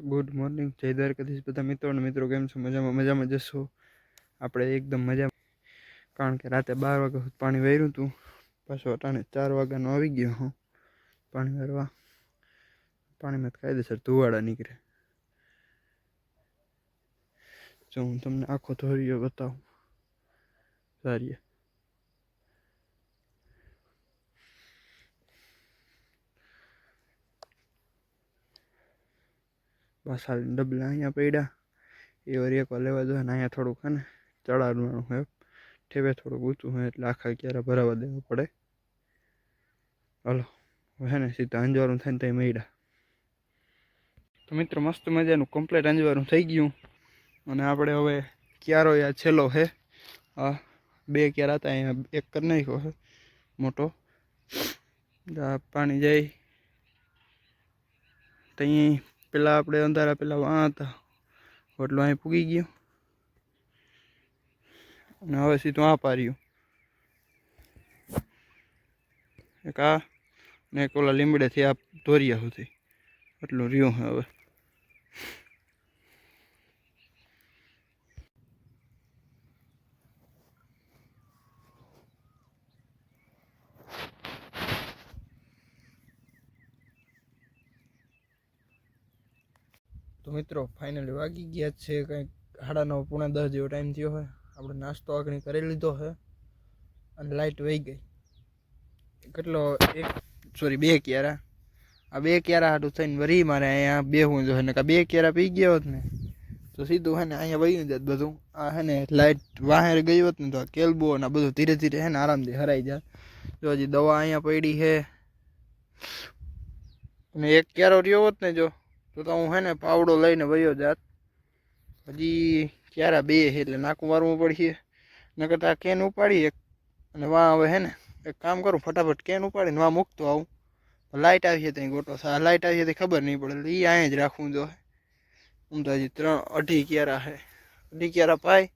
Good morning, જય દ્વારકાધીશ બધા મિત્રો કેમ છો? મજામાં જશો? આપણે એકદમ મજામાં. કારણ કે રાતે 12 વાગ્યા સુધી પાણી વાર્યું હતું, પાછો અટાણે 4 વાગ્યાનો આવી ગયો હું પાણી વારવા. પાણીમાં કાયદેસર ધુવાડા નીકળે. જો હું તમને આખો ધોરિયો બતાવું. સારી બસ હાલ ડબલા અહીંયા પડ્યા એ વાર એકવાર લેવા જોઈએ ને. અહીંયા થોડુંક હે ને ચડાડવાનું હોય, ઠેવે થોડુંક ઊંચું હોય એટલે આખા ક્યારે ભરાવા દેવા પડે. હાલો હે ને સીધા અંજવાળું થાય ને ત્યાં મળ્યા. તો મિત્રો મસ્ત મજાનું કમ્પ્લીટ અંજવાળું થઈ ગયું. અને આપણે હવે ક્યારો યા છેલ્લો હે. આ 2 ક્યારા હતા, અહીંયા એક કરી નાખ્યો છે મોટો. પાણી જાય ત્યાં પેલા આપણે અંધારા પેલા આ હતા એટલું અહીં પૂગી ગયું. અને હવે સીધું આ પાર્યું એક આ ને એક ઓલા લીમડેથી આ ધોરિયા સુધી એટલું રહ્યું હવે. તો મિત્રો ફાઇનલી વાગી ગયા છે કંઈક 9:30 પોણા 10 જેવો ટાઈમ થયો હોય. આપણે નાસ્તો આગળ કરી લીધો છે અને લાઇટ વહી ગઈ. કેટલો 2 ક્યારા. આ 2 ક્યારા હાટું થઈને વરી મારે અહીંયા બેહવું જોઈએ ને. 2 ક્યારા પી ગયા હોત ને તો સીધું હે ને અહીંયા વહી જાત બધું. આ હે ને લાઇટ વાહેર ગઈ હોત ને તો આ કેલ્બો ને બધું ધીરે ધીરે હે ને આરામથી હરાઈ જાય. જો હજી દવા અહીંયા પડી છે અને 1 ક્યારો રહ્યો હોત ને જો તો હું હે ને પાવડો લઈને વયો જાત. હજી ક્યારા 2 છે એટલે નાકું મારવું પડશે. નકર આ કેન ઉપાડી એક અને વાં હવે હે ને એક કામ કરું, ફટાફટ કેન ઉપાડીને વાં મૂકતો આવું. લાઇટ આવી છે ત્યાં ગોટો આ લાઇટ આવી છે ખબર નહીં પડે એટલે એ અહીંયા જ રાખવું જોઈએ. હું તો હજી 2.5 ક્યારા છે. 2.5 ક્યારા પાય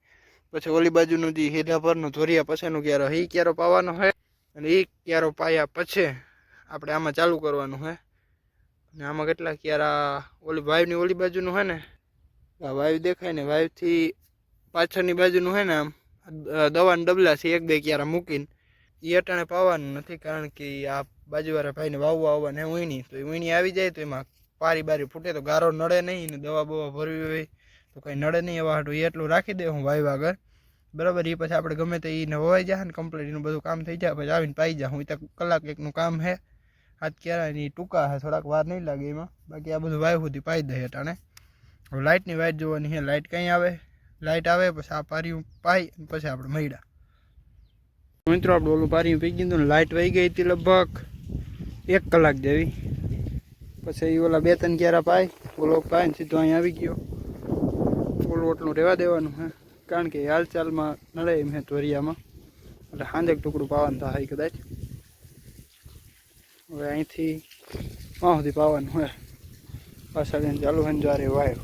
પછી ઓલી બાજુનું જે હેલા પરનું ધોરિયા પછીનું ક્યારો એ ક્યારો પાવાનો છે. અને એ ક્યારો પાયા પછી આપણે આમાં ચાલુ કરવાનું છે. અને આમાં કેટલા ક્યારા ઓલી વાયુની ઓલી બાજુનું છે ને, આ વાયુ દેખાય ને વાયુથી પાછળની બાજુનું છે ને આમ દવાના ડબલા છે 1-2 ક્યારા મૂકીને એ અટાણે પાવાનું નથી. કારણ કે આ બાજુવાળા ભાઈને વાવવા આવવાને વીણી તો એ વીણી આવી જાય તો એમાં પારી બારી ફૂટે તો ગારો નડે નહીં ને દવા બવા ભરવી હોય તો કંઈ નડે નહીં. એવા હાટું એટલું રાખી દે હું વાયુ આગળ બરાબર. એ પછી આપણે ગમે તે એને વવાઈ જાય ને કમ્પ્લીટ એનું બધું કામ થઈ જાય પછી આવીને પાઈ જાય. હું ત્યાં કલાક એકનું કામ છે. હાથ ક્યારાની ટૂંકા છે, થોડાક વાર નહીં લાગે એમાં. બાકી આ બધું વાયુ સુધી પાઈ દે અટાણે. હવે લાઇટની વાઇટ જોવાની છે. લાઇટ કંઈ આવે, લાઇટ આવે પછી આ પાર્યું પાઈ અને પછી આપણે મળ્યા. મિત્રો આપણે ઓલું પાર્યું પી ગયું ને લાઇટ વહી ગઈ હતી લગભગ 1 કલાક જેવી. પછી ઓલા 2-3 ક્યારા પાય ઓલો પાય ને સીધો અહીં આવી ગયો. ઓલું એટલું રહેવા દેવાનું છે કારણ કે હાલચાલમાં નડે એમ હે ધોરિયામાં એટલે સાંજેક ટુકડું પાવાનું થાય કદાચ. હવે અહીંથી સુધી પાવાનું હોય પાછળ ચાલુ હોય ને જ્યારે વાયુ.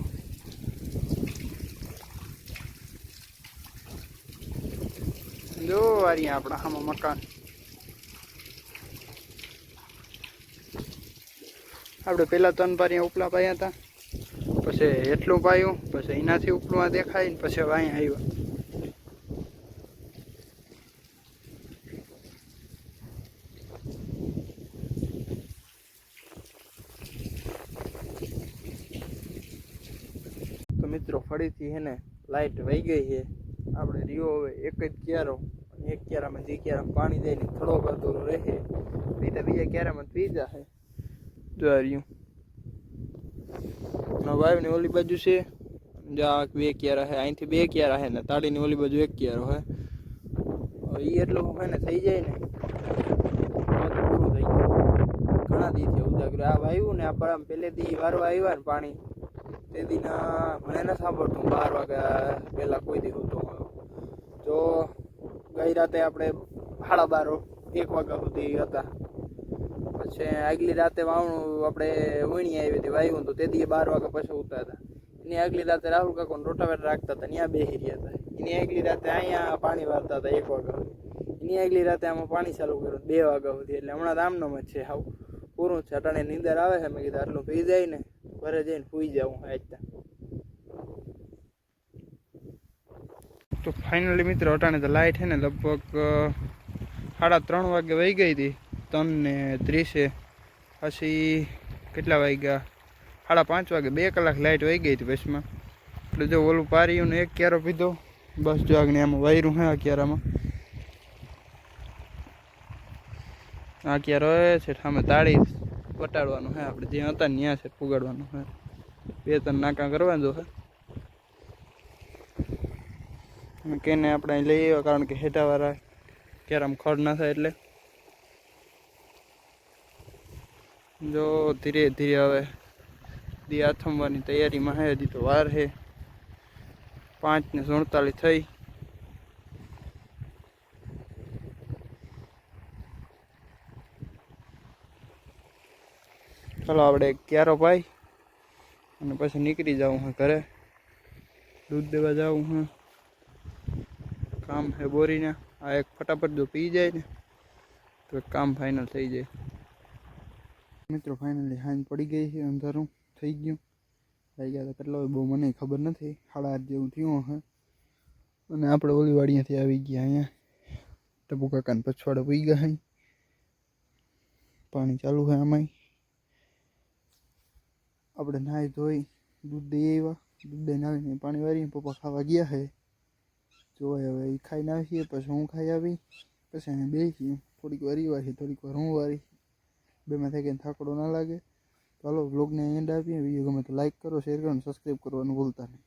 જો અહીંયા આપણા આમાં મકાન. આપણે પહેલાં 3 પારિયા ઉપલા પાયા હતા, પછી એટલું પાયું, પછી એનાથી ઉપલું આ દેખાય ને પછી હવે અહીંયા આવ્યા. તો મિત્રો ફરીથી હે ને લાઇટ વહી ગઈ છે. આપણે રહ્યો હવે 1 જ ક્યારો અને 1 ક્યારામાં જે ક્યારામાં પાણી દે ને થોડોક અધૂરો રહે એ તો બીજા ક્યારામાં પી જશે. જો રહ્યું વાયુની ઓલી બાજુ છે જ્યાં 2 ક્યારા છે. અહીંથી 2 ક્યારા છે ને તાળીની ઓલી બાજુ 1 ક્યારો છે. હવે એ એટલું હે ને થઈ જાય ને પૂરું થઈ ગયું. ઘણા દિવસે ઉજાગર આ વાયુ ને આપણે આમ પહેલેથી વારવા આવ્યા ને પાણી તે દીના મને ન સાંભળતું 12 વાગ્યા પહેલાં કોઈ દી હોતો. જો ગઈ રાતે આપણે 12:30 1 વાગ્યા સુધી હતા. પછી આગલી રાતે વાવણું આપણે વીણી આવી હતી વાયુ તો તે દી 12 વાગ્યા પછી ઉતા હતા. એની આગલી રાતે રાહુલ કાકોને રોટાવેટર રાખતા હતા ત્યાં બેસી રહ્યા હતા. એની આગલી રાતે અહીંયા પાણી વારતા હતા 1 વાગ્યા સુધી. એની આગલી રાતે આમાં પાણી ચાલુ કર્યું 2 વાગ્યા સુધી. એટલે હમણાં આમનો જ છે હાવ પૂરું છે. અટાણે નીંદર આવે છે. મેં કીધું આટલું પી જાય ને ઘરે જઈને સૂઈ જાઉં આજતા. તો ફાઇનલી મિત્રો અટાણે તો લાઇટ છે ને લગભગ 3:30 વાગે વહી ગઈ હતી. 3:30 પછી કેટલા વાગ્યા 5:30 વાગે 2 કલાક લાઇટ વહી ગઈ હતી બસમાં. એટલે જો ઓલું પાર્યું ને એક ક્યારો પીધો બસ. જો આગને આમાં વાયરું હે આ ક્યારામાં. આ ક્યારો છે સામે તાળી વટાડવાનું હે આપણે જ્યાં હતા ત્યાં છે પુગાડવાનું હે. 2-3 નાકા કરવાનું હે. કેને આપણે અહીં લઈ આવ્યા કારણ કે હેઠાવાળા ક્યારામાં ખડ ના થાય એટલે. જો ધીરે ધીરે હવે દી આથમવાની તૈયારીમાં હે. હજી તો વાર હે. 5:47 થઈ. ચાલો આપણે ક્યારો પાઈ અને પછી નીકળી જાઉં હે ઘરે. દૂધ દેવા જાઉં હે. કામ હે બોરીને. આ એક ફટાફટ જો પી જાય ને તો કામ ફાઇનલ થઈ જાય. મિત્રો ફાઇનલી હાંજ પડી ગઈ છે. અંધારું થઈ ગયું. વાગ્યા તો કેટલા બહુ મને ખબર નથી. 8:30 જેવું થયું હે. અને આપણે ઓલી વાડીયાથી આવી ગયા અહીંયા ટપુ કાકાને પછવાડે પી ગયા. પાણી ચાલુ છે આમાંય. આપણે નાહી ધોઈ દૂધ દઈ આવ્યા. દૂધ દઈને આવીને પાણી વારીને પપ્પા ખાવા ગયા છે. જોવાય હવે એ ખાઈને આવીએ પછી હું ખાઈ આવી. પછી અહીંયા બેસી થોડીક વાર વારી થોડીક વાર હું વારી. બેમાં થઈ ગઈને થાકડો ના લાગે. ચાલો વ્લોગને એન્ડ આપીએ. વિડીયો ગમે તો લાઈક કરો, શેર કરો અને સબસ્ક્રાઈબ કરવાનું ભૂલતા નહીં.